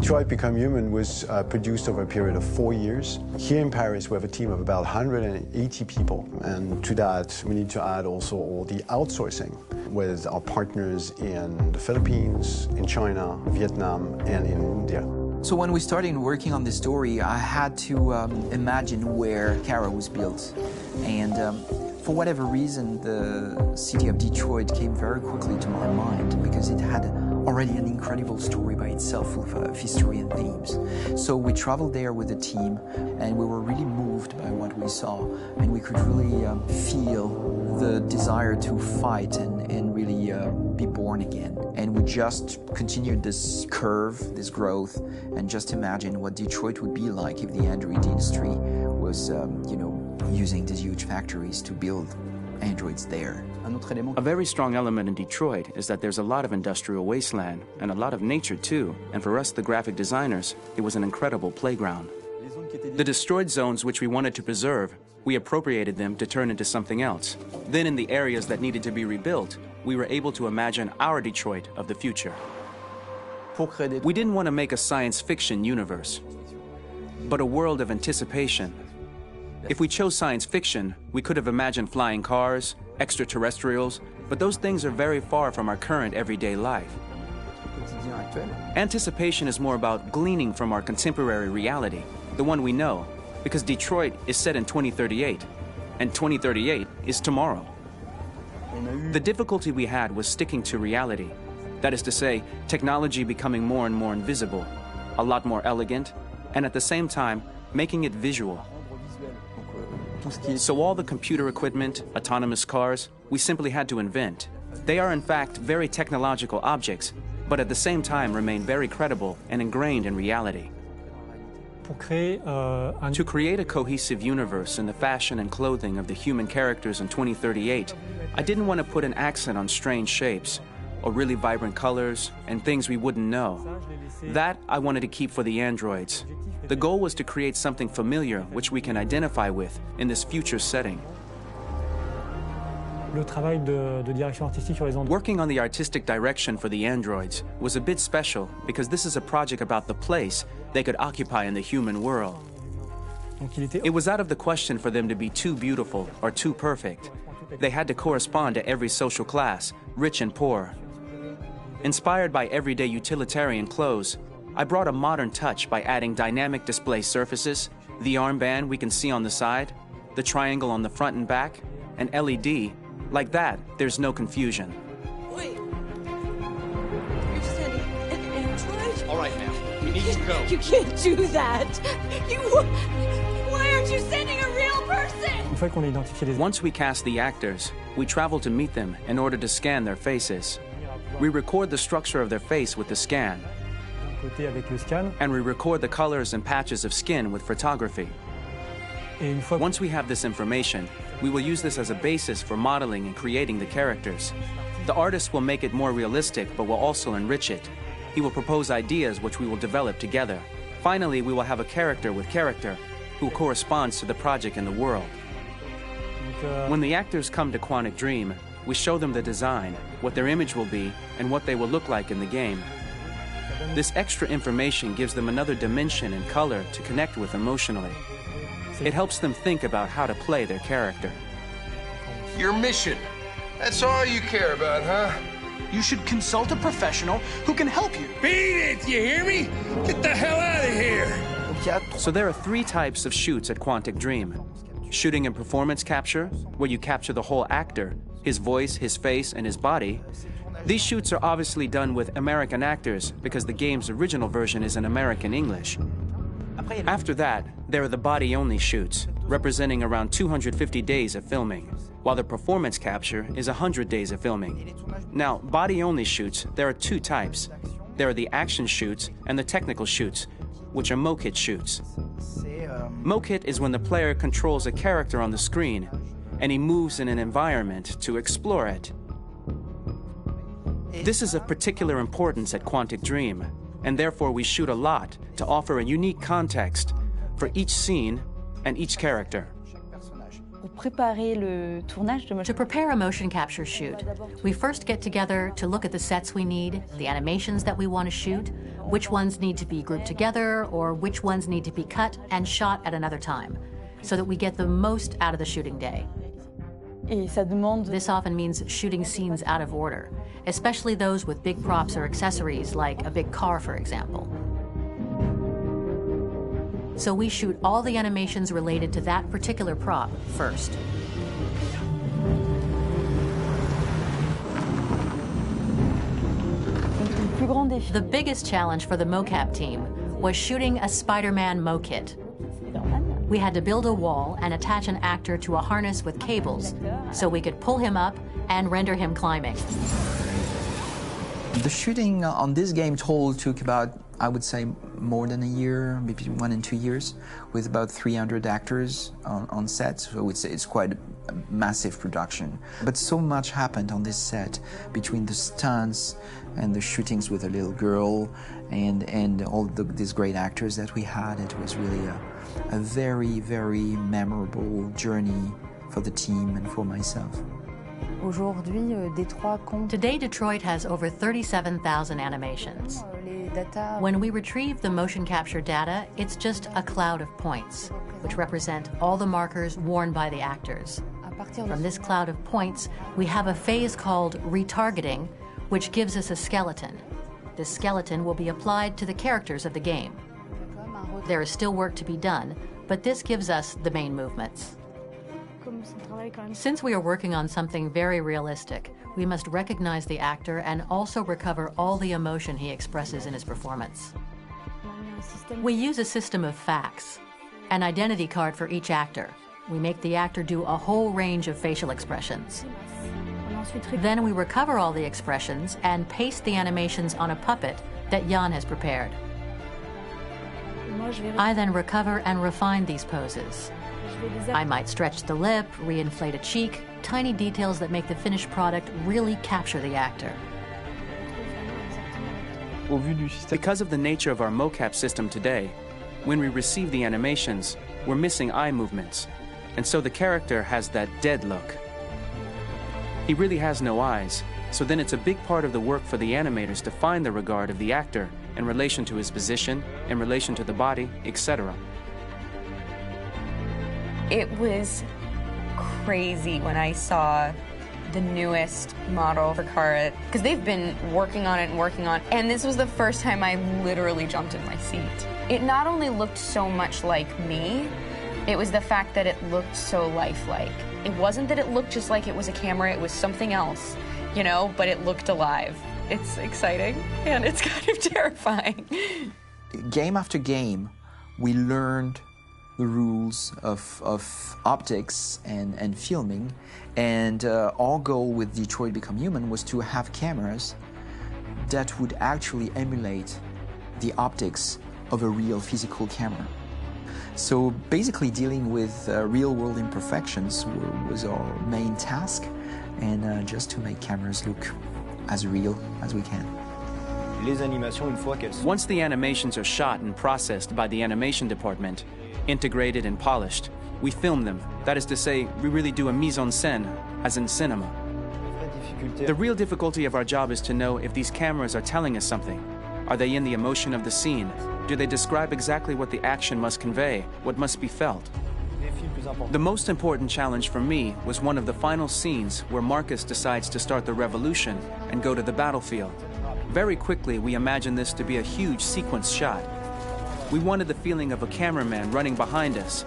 Detroit Become Human was produced over a period of 4 years. Here in Paris, we have a team of about 180 people. And to that, we need to add also all the outsourcing with our partners in the Philippines, in China, Vietnam, and in India. So when we started working on this story, I had to imagine where Kara was built. And for whatever reason, the city of Detroit came very quickly to my mind because it had already an incredible story by itself full of history and themes. So we traveled there with the team and we were really moved by what we saw, and we could really feel the desire to fight and really be born again. And we just continued this curve, this growth, and just imagine what Detroit would be like if the Android industry was, using these huge factories to build androids there. A very strong element in Detroit is that there's a lot of industrial wasteland and a lot of nature too, and for us, the graphic designers, it was an incredible playground. The destroyed zones which we wanted to preserve, we appropriated them to turn into something else. Then in the areas that needed to be rebuilt, we were able to imagine our Detroit of the future. We didn't want to make a science fiction universe, but a world of anticipation. If we chose science fiction, we could have imagined flying cars, extraterrestrials, but those things are very far from our current everyday life. Anticipation is more about gleaning from our contemporary reality, the one we know, because Detroit is set in 2038, and 2038 is tomorrow. The difficulty we had was sticking to reality. That is to say, technology becoming more and more invisible, a lot more elegant, and at the same time, making it visual. So all the computer equipment, autonomous cars, we simply had to invent. They are in fact very technological objects, but at the same time remain very credible and ingrained in reality. To create a cohesive universe in the fashion and clothing of the human characters in 2038, I didn't want to put an accent on strange shapes, or really vibrant colors, and things we wouldn't know. That I wanted to keep for the androids. The goal was to create something familiar which we can identify with in this future setting. Working on the artistic direction for the androids was a bit special because this is a project about the place they could occupy in the human world. It was out of the question for them to be too beautiful or too perfect. They had to correspond to every social class, rich and poor. Inspired by everyday utilitarian clothes, I brought a modern touch by adding dynamic display surfaces, the armband we can see on the side, the triangle on the front and back, an LED. Like that, there's no confusion. Wait. You're sending an android? All right, ma'am. We need to go. You can't do that. Why aren't you sending a real person? Once we cast the actors, we travel to meet them in order to scan their faces. We record the structure of their face with the scan, and we record the colors and patches of skin with photography. Once we have this information, we will use this as a basis for modeling and creating the characters. The artist will make it more realistic, but will also enrich it. He will propose ideas which we will develop together. Finally, we will have a character with character who corresponds to the project and the world. When the actors come to Quantic Dream, we show them the design, what their image will be, and what they will look like in the game. This extra information gives them another dimension and color to connect with emotionally. It helps them think about how to play their character. Your mission. That's all you care about, huh? You should consult a professional who can help you. Beat it, you hear me? Get the hell out of here! So there are 3 types of shoots at Quantic Dream. Shooting and performance capture, where you capture the whole actor, his voice, his face, and his body. These shoots are obviously done with American actors because the game's original version is in American English. After that, there are the body-only shoots, representing around 250 days of filming, while the performance capture is 100 days of filming. Now, body-only shoots, there are 2 types. There are the action shoots and the technical shoots, which are mokit shoots. Mokit is when the player controls a character on the screen, and he moves in an environment to explore it. This is of particular importance at Quantic Dream, and therefore we shoot a lot to offer a unique context for each scene and each character. To prepare a motion capture shoot, we first get together to look at the sets we need, the animations that we want to shoot, which ones need to be grouped together, or which ones need to be cut and shot at another time, so that we get the most out of the shooting day. This often means shooting scenes out of order, especially those with big props or accessories, like a big car, for example. So we shoot all the animations related to that particular prop first. The biggest challenge for the mocap team was shooting a Spider-Man mo-kit. We had to build a wall and attach an actor to a harness with cables so we could pull him up and render him climbing. The shooting on this game total took about, I would say, more than a year, maybe 1 and 2 years, with about 300 actors on set. So it's quite a massive production. But so much happened on this set between the stunts and the shootings with a little girl and all these great actors that we had. It was really a very, very memorable journey for the team and for myself. Today, Detroit has over 37,000 animations. When we retrieve the motion capture data, it's just a cloud of points, which represent all the markers worn by the actors. From this cloud of points, we have a phase called retargeting, which gives us a skeleton. This skeleton will be applied to the characters of the game. There is still work to be done, but this gives us the main movements. Since we are working on something very realistic, we must recognize the actor and also recover all the emotion he expresses in his performance. We use a system of facts, an identity card for each actor. We make the actor do a whole range of facial expressions. Then we recover all the expressions and paste the animations on a puppet that Jan has prepared. I then recover and refine these poses. I might stretch the lip, reinflate a cheek, tiny details that make the finished product really capture the actor. Because of the nature of our mocap system today, when we receive the animations, we're missing eye movements, and so the character has that dead look. He really has no eyes, so then it's a big part of the work for the animators to find the regard of the actor in relation to his position, in relation to the body, etc. It was crazy when I saw the newest model for Kara, because they've been working on it, and this was the first time I literally jumped in my seat. It not only looked so much like me, it was the fact that it looked so lifelike. It wasn't that it looked just like it was a camera, it was something else, you know, but it looked alive. It's exciting, and it's kind of terrifying. Game after game, we learned the rules of optics and filming, and our goal with Detroit Become Human was to have cameras that would actually emulate the optics of a real physical camera. So basically dealing with real-world imperfections was our main task, and just to make cameras look as real as we can. Once the animations are shot and processed by the animation department, integrated and polished, we film them. That is to say, we really do a mise en scène, as in cinema. The real difficulty of our job is to know if these cameras are telling us something. Are they in the emotion of the scene? Do they describe exactly what the action must convey, what must be felt? The most important challenge for me was one of the final scenes where Marcus decides to start the revolution and go to the battlefield. Very quickly, we imagined this to be a huge sequence shot. We wanted the feeling of a cameraman running behind us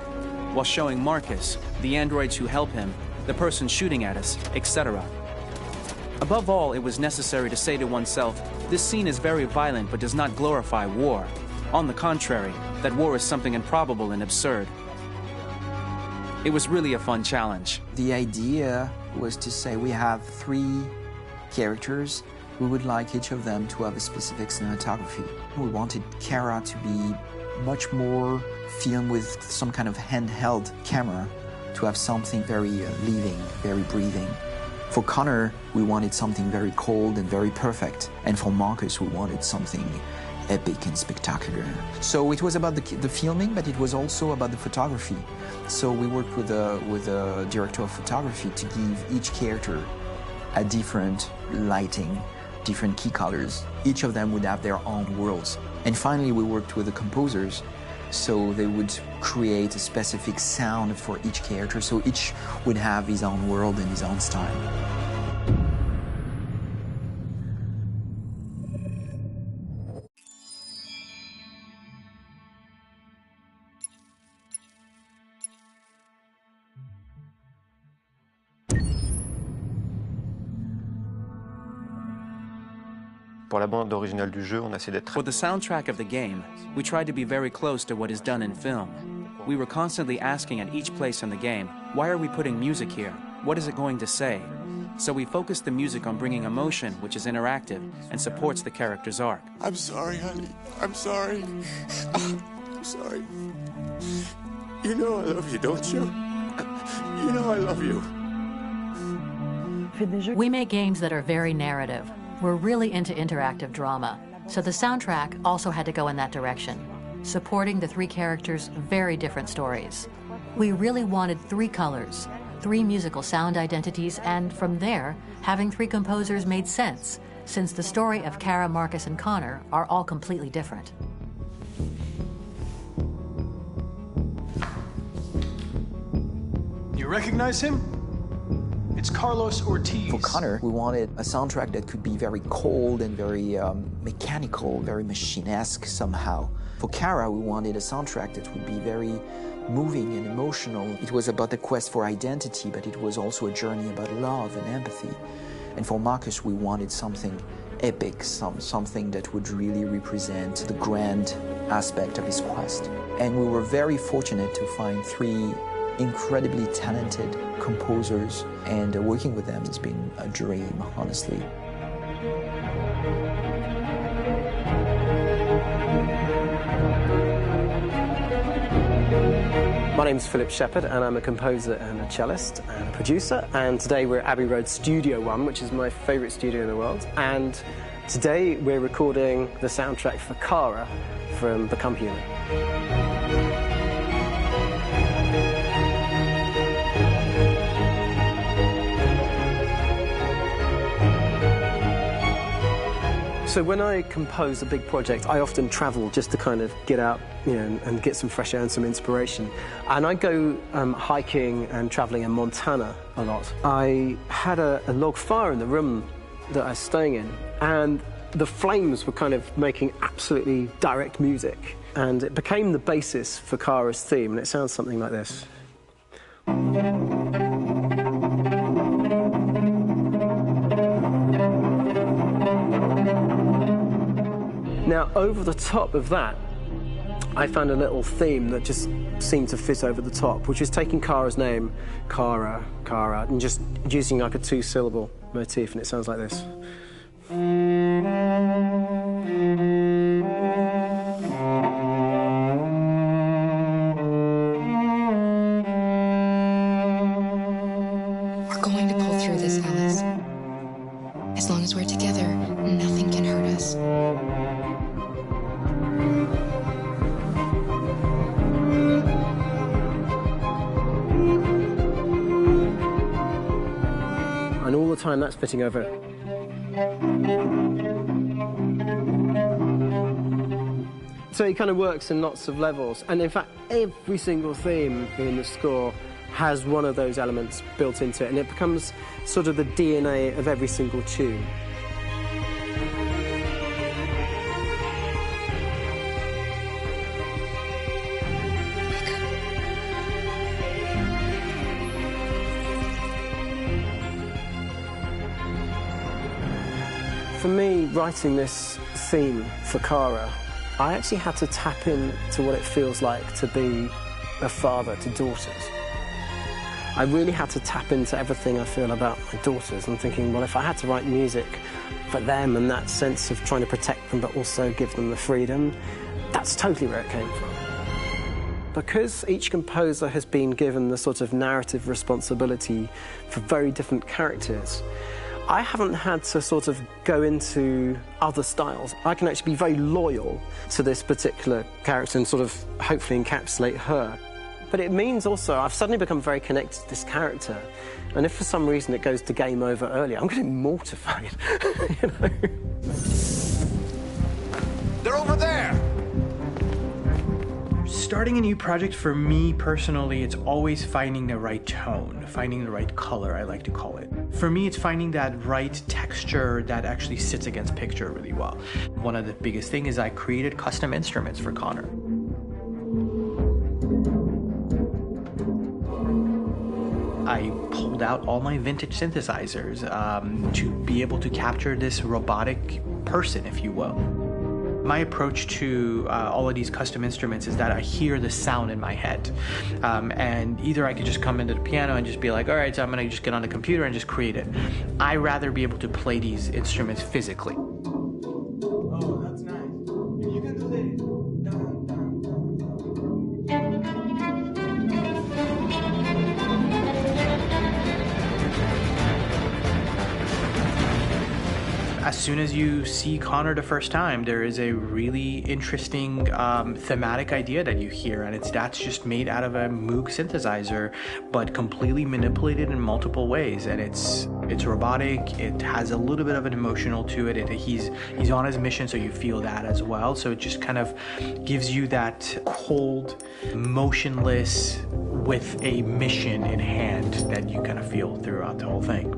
while showing Marcus, the androids who help him, the person shooting at us, etc. Above all, it was necessary to say to oneself, this scene is very violent but does not glorify war. On the contrary, that war is something improbable and absurd. It was really a fun challenge. The idea was to say we have 3 characters. We would like each of them to have a specific cinematography. We wanted Kara to be much more filmed with some kind of handheld camera, to have something very living, very breathing. For Connor, we wanted something very cold and very perfect. And for Marcus, we wanted something epic and spectacular. So it was about the filming, but it was also about the photography. So we worked with a director of photography to give each character a different lighting, different key colors. Each of them would have their own worlds. And finally, we worked with the composers, so they would create a specific sound for each character, so each would have his own world and his own style. Pour la bande originale du jeu, on a essayé d'être... For the soundtrack of the game, we tried to be very close to what is done in film. We were constantly asking at each place in the game, why are we putting music here? What is it going to say? So we focused the music on bringing emotion, which is interactive, and supports the character's arc. I'm sorry, honey. I'm sorry. I'm sorry. You know I love you, don't you? You know I love you. We make games that are very narrative. We're really into interactive drama, so the soundtrack also had to go in that direction, supporting the three characters' very different stories. We really wanted three colors, three musical sound identities, and from there, having three composers made sense, since the story of Kara, Marcus, and Connor are all completely different. You recognize him? It's Carlos Ortiz. For Connor, we wanted a soundtrack that could be very cold and very mechanical, very machine-esque somehow. For Kara, we wanted a soundtrack that would be very moving and emotional. It was about the quest for identity, but it was also a journey about love and empathy. And for Marcus, we wanted something epic, something that would really represent the grand aspect of his quest. And we were very fortunate to find three incredibly talented composers, and working with them has been a dream, honestly. My name is Philip Shepherd, and I'm a composer and a cellist and a producer, and today we're at Abbey Road Studio One, which is my favourite studio in the world, and today we're recording the soundtrack for Kara from Become Human. So when I compose a big project, I often travel just to kind of get out, and get some fresh air and some inspiration. And I go hiking and traveling in Montana a lot. I had a log fire in the room that I was staying in, and the flames were kind of making absolutely direct music. And it became the basis for Kara's theme, and it sounds something like this. Now, over the top of that, I found a little theme that just seemed to fit over the top, which is taking Kara's name, Kara, and just using like a two-syllable motif, and it sounds like this. We're going to pull through this, Alice. As long as we're together, nothing can hurt us. And all the time that's fitting over. So it kind of works in lots of levels. And in fact, every single theme in the score has one of those elements built into it, and it becomes sort of the DNA of every single tune. For me, writing this theme for Kara, I actually had to tap into what it feels like to be a father to daughters. I really had to tap into everything I feel about my daughters and thinking, well, if I had to write music for them and that sense of trying to protect them but also give them the freedom, that's totally where it came from. Because each composer has been given the sort of narrative responsibility for very different characters, I haven't had to sort of go into other styles. I can actually be very loyal to this particular character and sort of hopefully encapsulate her. But it means also I've suddenly become very connected to this character. And if for some reason it goes to game over early, I'm getting mortified, you know? They're over there! Starting a new project, for me personally, it's always finding the right tone, finding the right color, I like to call it. For me, it's finding that right texture that actually sits against picture really well. One of the biggest things is I created custom instruments for Connor. I pulled out all my vintage synthesizers to be able to capture this robotic person, if you will. My approach to all of these custom instruments is that I hear the sound in my head. And either I could just come into the piano and just be like, all right, so I'm gonna just get on the computer and just create it. I rather be able to play these instruments physically. Oh, that's nice. You can do that. As soon as you see Connor the first time, there is a really interesting thematic idea that you hear, and that's just made out of a Moog synthesizer, but completely manipulated in multiple ways. And it's robotic. It has a little bit of an emotional to it. He's on his mission, so you feel that as well. So it just kind of gives you that cold, motionless, with a mission in hand that you kind of feel throughout the whole thing.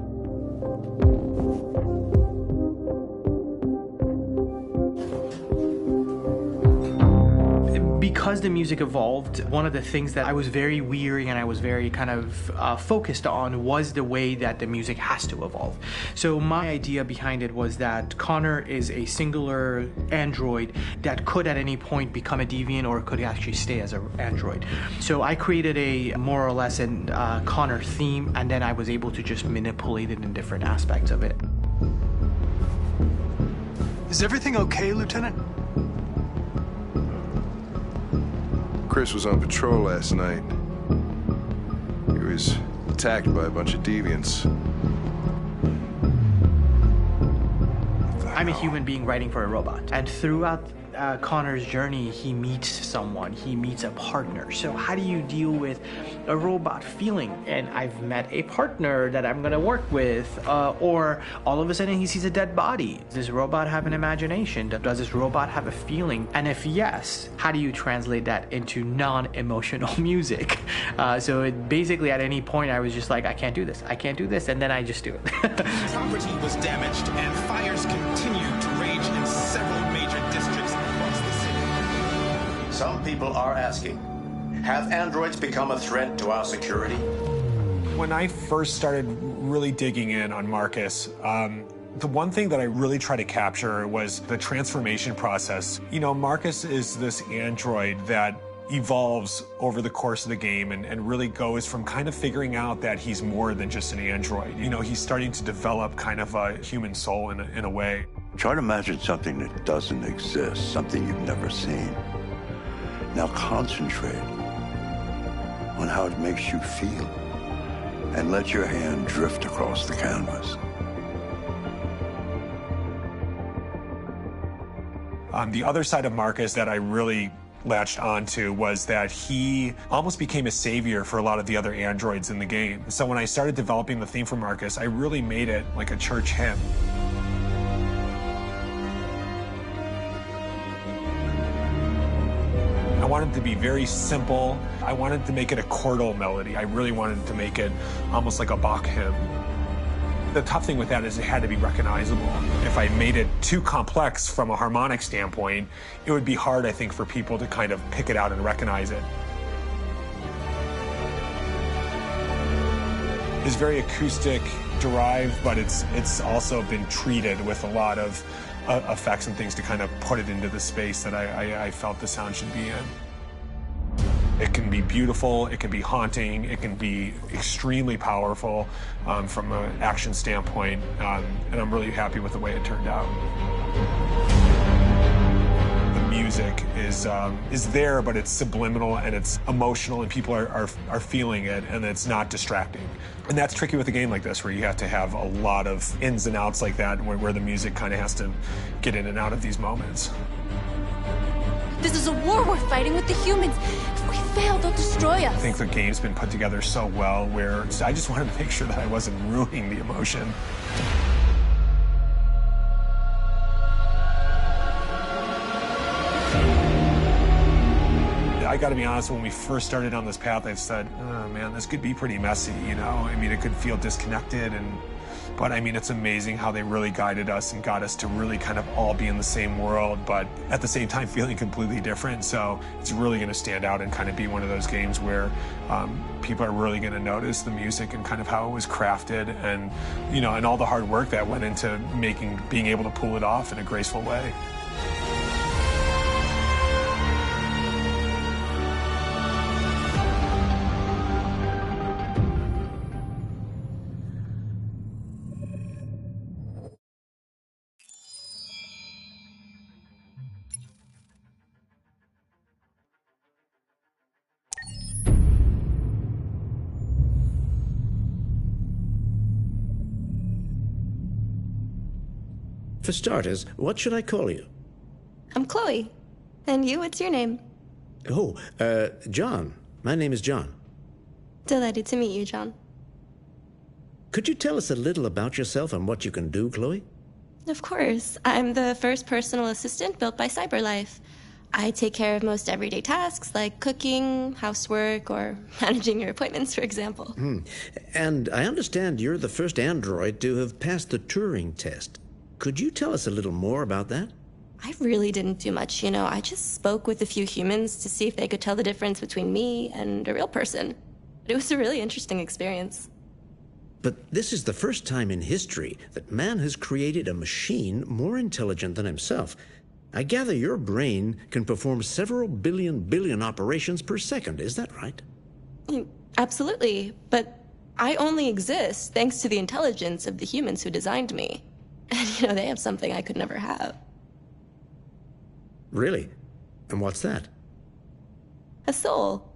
Because the music evolved, one of the things that I was very weary and I was very kind of focused on was the way that the music has to evolve. So my idea behind it was that Connor is a singular android that could at any point become a deviant or could actually stay as an android. So I created a more or less an Connor theme, and then I was able to just manipulate it in different aspects of it. Is everything okay, Lieutenant? Chris was on patrol last night. He was attacked by a bunch of deviants. I'm a human being writing for a robot, and throughout Connor's journey, he meets someone, he meets a partner. So how do you deal with a robot feeling? And I've met a partner that I'm gonna work with, or all of a sudden he sees a dead body. Does this robot have an imagination? Does this robot have a feeling? And if yes, how do you translate that into non-emotional music? So it basically at any point I was just like, I can't do this, and then I just do it. Property was damaged and fires continued to rage in several major districts across the city. Some people are asking, have androids become a threat to our security? When I first started really digging in on Marcus, the one thing that I really tried to capture was the transformation process. You know, Marcus is this android that evolves over the course of the game and really goes from kind of figuring out that he's more than just an android. You know, he's starting to develop kind of a human soul in a way. Try to imagine something that doesn't exist, something you've never seen. Now concentrate on how it makes you feel and let your hand drift across the canvas. The other side of Marcus that I really latched onto was that he almost became a savior for a lot of the other androids in the game. So when I started developing the theme for Marcus, I really made it like a church hymn. I wanted it to be very simple. I wanted to make it a chordal melody. I really wanted to make it almost like a Bach hymn. The tough thing with that is it had to be recognizable. If I made it too complex from a harmonic standpoint, it would be hard, I think, for people to kind of pick it out and recognize it. It's very acoustic derived, but it's also been treated with a lot of effects and things to kind of put it into the space that I felt the sound should be in. It can be beautiful, it can be haunting, it can be extremely powerful from an action standpoint, and I'm really happy with the way it turned out. The music music is there, but it's subliminal and it's emotional, and people are feeling it, and it's not distracting. And that's tricky with a game like this, where you have to have a lot of ins and outs like that, where the music kind of has to get in and out of these moments. This is a war we're fighting with the humans. If we fail, they'll destroy us. I think the game's been put together so well, where I just wanted to make sure that I wasn't ruining the emotion. I gotta be honest, when we first started on this path, I said, oh man, this could be pretty messy, you know? I mean, it could feel disconnected, but I mean, it's amazing how they really guided us and got us to really kind of all be in the same world, but at the same time feeling completely different. So it's really gonna stand out and kind of be one of those games where people are really gonna notice the music and kind of how it was crafted, and, you know, and all the hard work that went into being able to pull it off in a graceful way. For starters, what should I call you? I'm Chloe. And you, what's your name? Oh, John. My name is John. Delighted to meet you, John. Could you tell us a little about yourself and what you can do, Chloe? Of course. I'm the first personal assistant built by CyberLife. I take care of most everyday tasks like cooking, housework, or managing your appointments, for example. And I understand you're the first android to have passed the Turing test. Could you tell us a little more about that? I really didn't do much, you know. I just spoke with a few humans to see if they could tell the difference between me and a real person. It was a really interesting experience. But this is the first time in history that man has created a machine more intelligent than himself. I gather your brain can perform several billion operations per second. Is that right? Absolutely. But I only exist thanks to the intelligence of the humans who designed me. And, you know, they have something I could never have. Really? And what's that? A soul.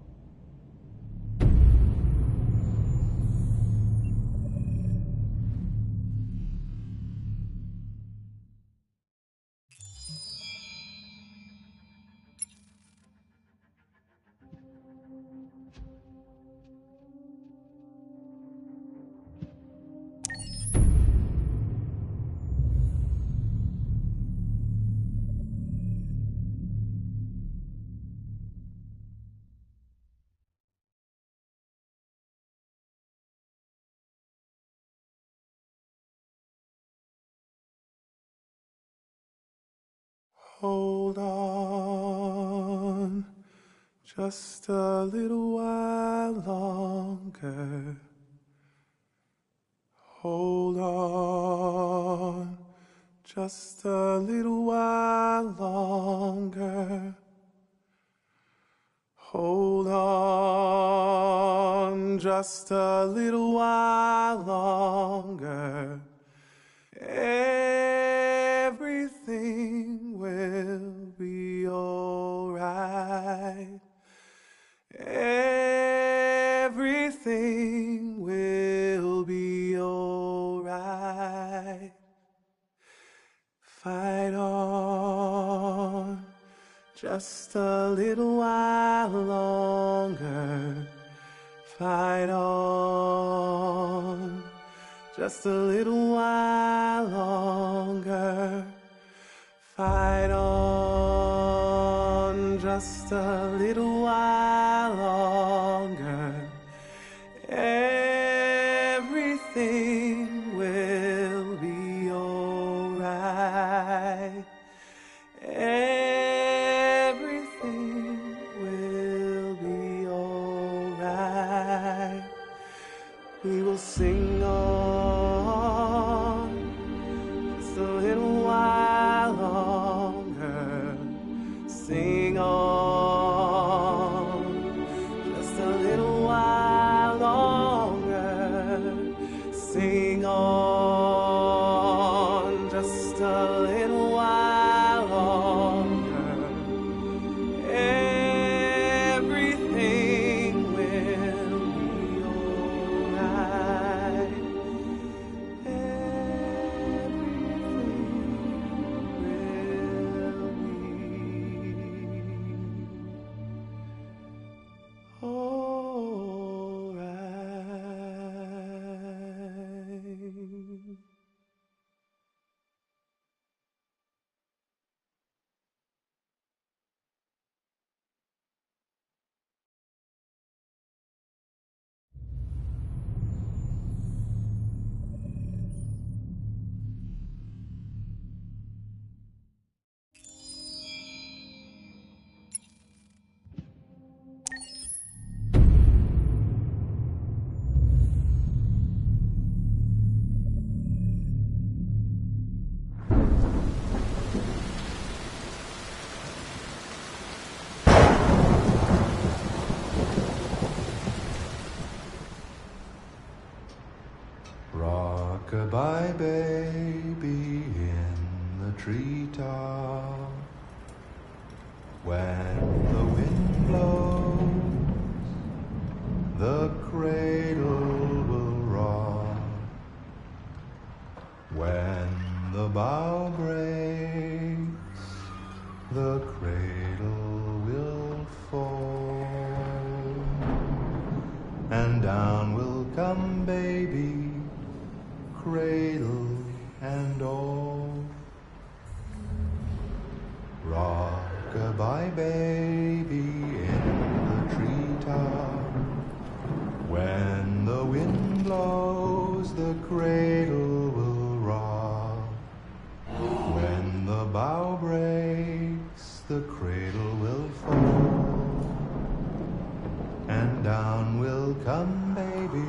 Hold on, just a little while longer. Hold on, just a little while longer. Hold on, just a little while longer. Everything will be alright. Everything will be alright. Fight on, just a little while longer. Fight on, just a little while longer. Fight on, just a little while longer. Everything will be alright. Everything will be alright. We will sing on, just a little while longer. Sing on, Goodbye, baby, in the treetop. When the wind blows, the cradle will rock. When the bough breaks, the cradle will fall. And down will come baby, cradle and all. Rock-a-bye, baby, in the treetop. When the wind blows, the cradle will rock. When the bough breaks, the cradle will fall. And down will come baby,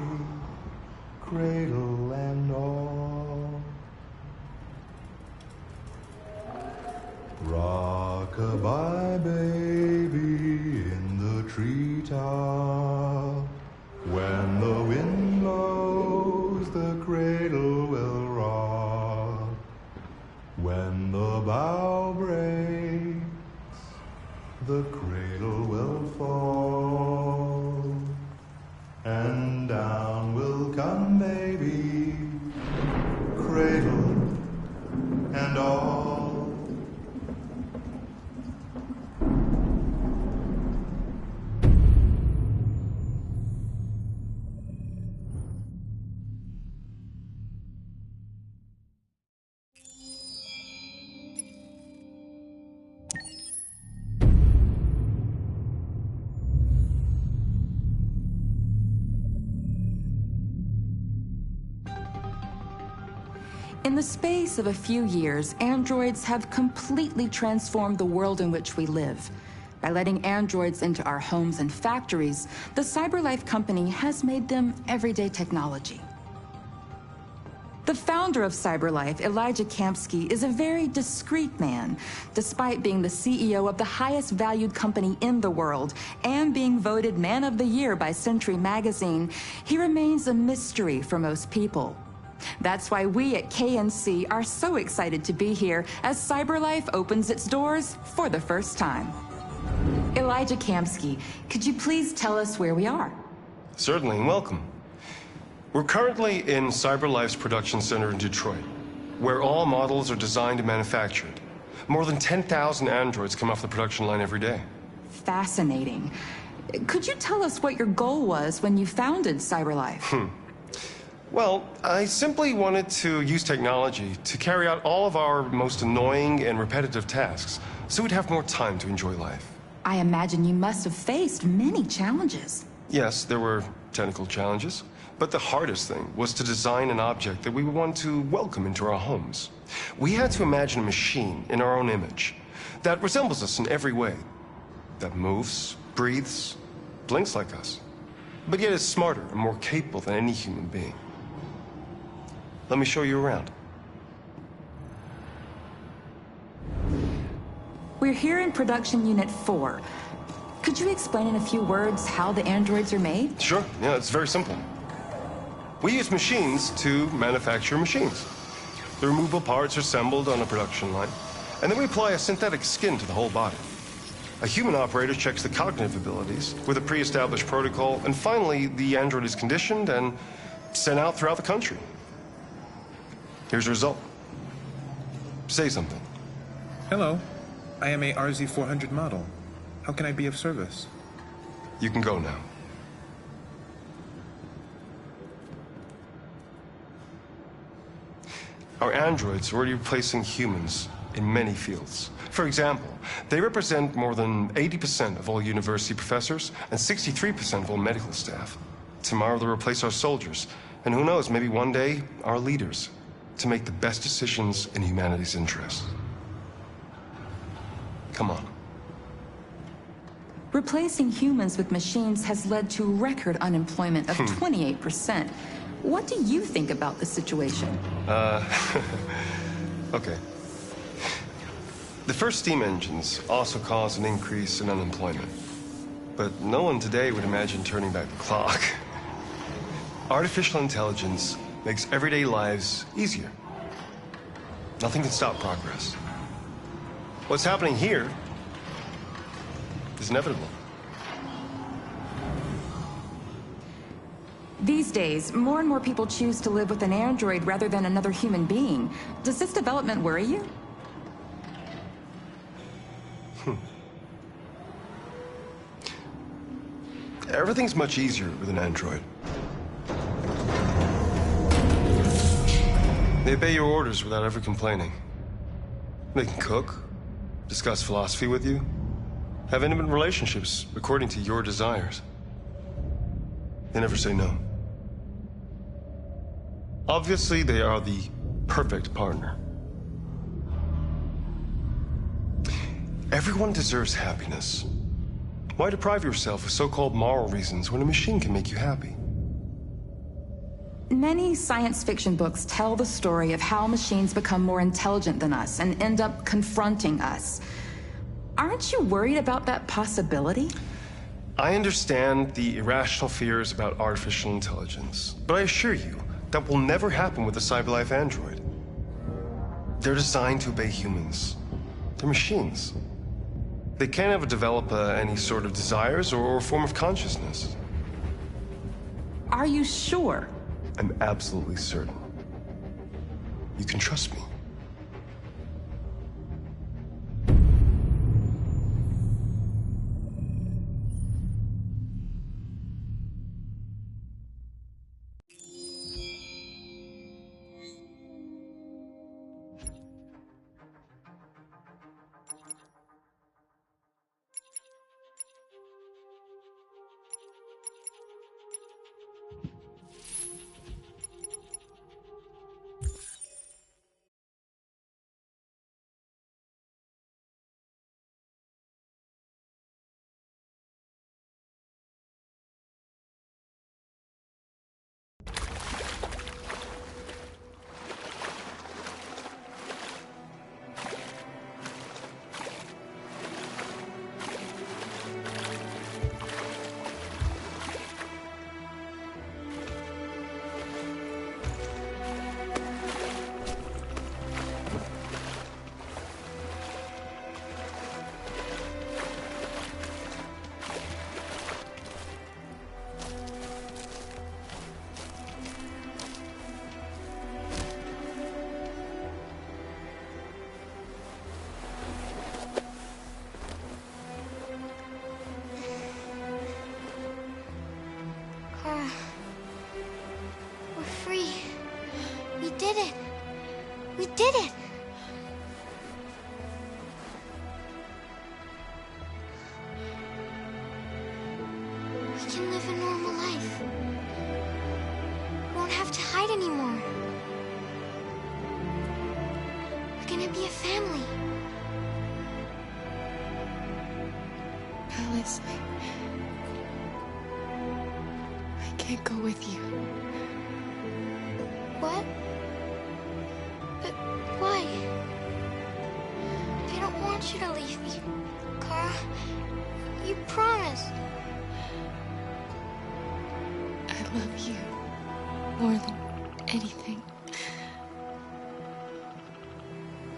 cradle and all. Rock-a-bye, baby, in the treetop. When the wind blows, the cradle will rock. When the bough breaks, the cradle will fall. And down will come baby, cradle and all. In the space of a few years, androids have completely transformed the world in which we live. By letting androids into our homes and factories, the CyberLife company has made them everyday technology. The founder of CyberLife, Elijah Kamsky, is a very discreet man. Despite being the CEO of the highest valued company in the world and being voted Man of the Year by Century Magazine, he remains a mystery for most people. That's why we at KNC are so excited to be here as CyberLife opens its doors for the first time. Elijah Kamsky, could you please tell us where we are? Certainly, and welcome. We're currently in CyberLife's production center in Detroit, where all models are designed and manufactured. More than 10,000 androids come off the production line every day. Fascinating. Could you tell us what your goal was when you founded CyberLife? Well, I simply wanted to use technology to carry out all of our most annoying and repetitive tasks, so we'd have more time to enjoy life. I imagine you must have faced many challenges. Yes, there were technical challenges, but the hardest thing was to design an object that we would want to welcome into our homes. We had to imagine a machine in our own image that resembles us in every way, that moves, breathes, blinks like us, but yet is smarter and more capable than any human being. Let me show you around. We're here in Production Unit 4. Could you explain in a few words how the androids are made? Sure, yeah, it's very simple. We use machines to manufacture machines. The removable parts are assembled on a production line, and then we apply a synthetic skin to the whole body. A human operator checks the cognitive abilities with a pre-established protocol, and finally, the android is conditioned and sent out throughout the country. Here's the result. Say something. Hello. I am a RZ400 model. How can I be of service? You can go now. Our androids are already replacing humans in many fields. For example, they represent more than 80% of all university professors and 63% of all medical staff. Tomorrow they'll replace our soldiers, and who knows, maybe one day, our leaders, to make the best decisions in humanity's interest. Come on. Replacing humans with machines has led to record unemployment of 28%. What do you think about the situation? Okay. The first steam engines also caused an increase in unemployment. But no one today would imagine turning back the clock. Artificial intelligence makes everyday lives easier. Nothing can stop progress. What's happening here is inevitable. These days, more and more people choose to live with an android rather than another human being. Does this development worry you? Everything's much easier with an android. They obey your orders without ever complaining. They can cook, discuss philosophy with you, have intimate relationships according to your desires. They never say no. Obviously, they are the perfect partner. Everyone deserves happiness. Why deprive yourself of so-called moral reasons when a machine can make you happy? Many science fiction books tell the story of how machines become more intelligent than us and end up confronting us. Aren't you worried about that possibility? I understand the irrational fears about artificial intelligence, but I assure you, that will never happen with a CyberLife android. They're designed to obey humans. They're machines. They can't ever develop any sort of desires or form of consciousness. Are you sure? I'm absolutely certain. You can trust me. We're free. We did it. We did it. We can live a normal life. We won't have to hide anymore. We're gonna be a family. Alice, I can't go with you. What? But why? I don't want you to leave me, Kara. You promised. I love you more than anything.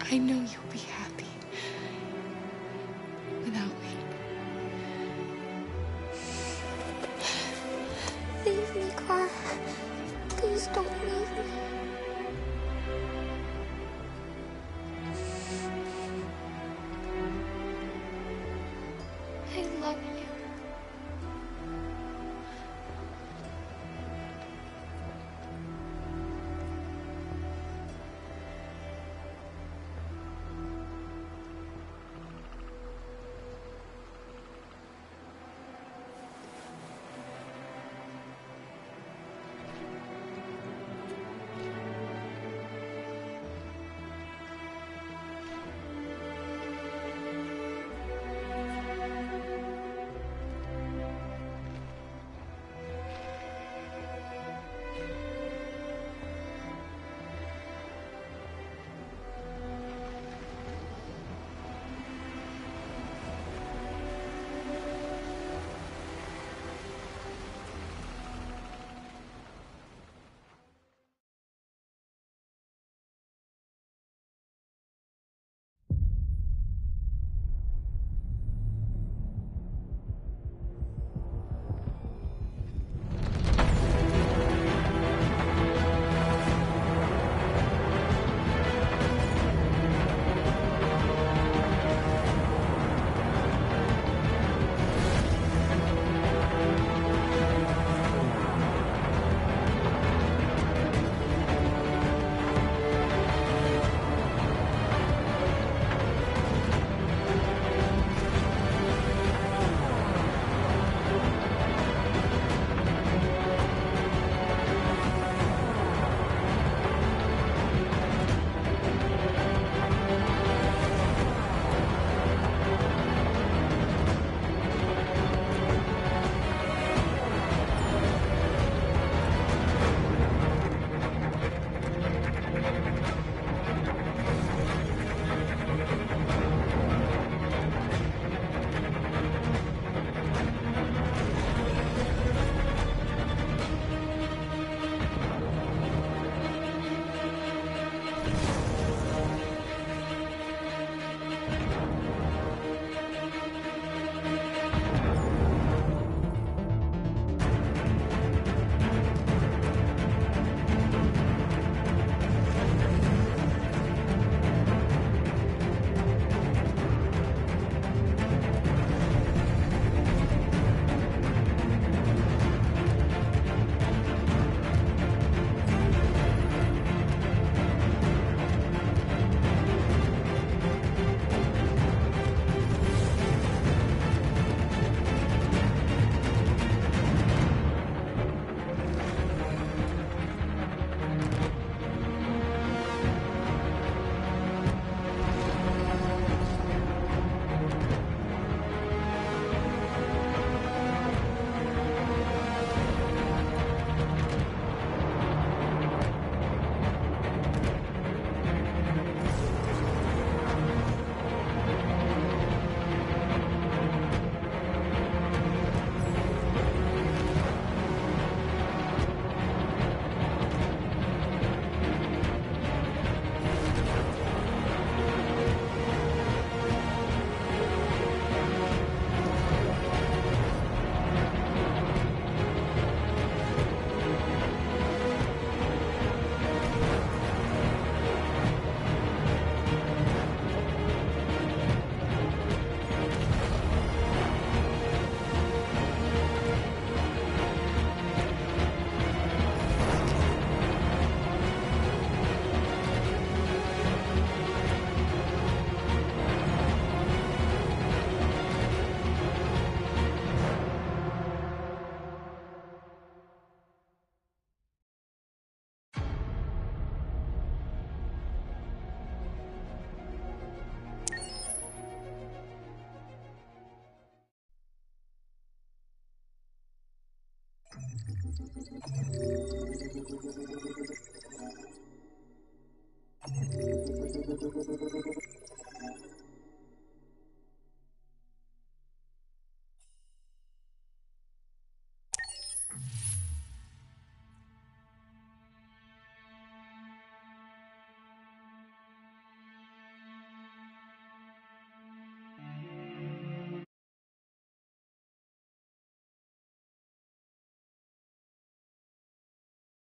I know you'll be happy without me. Leave me, Kara. Please don't leave me. I love you.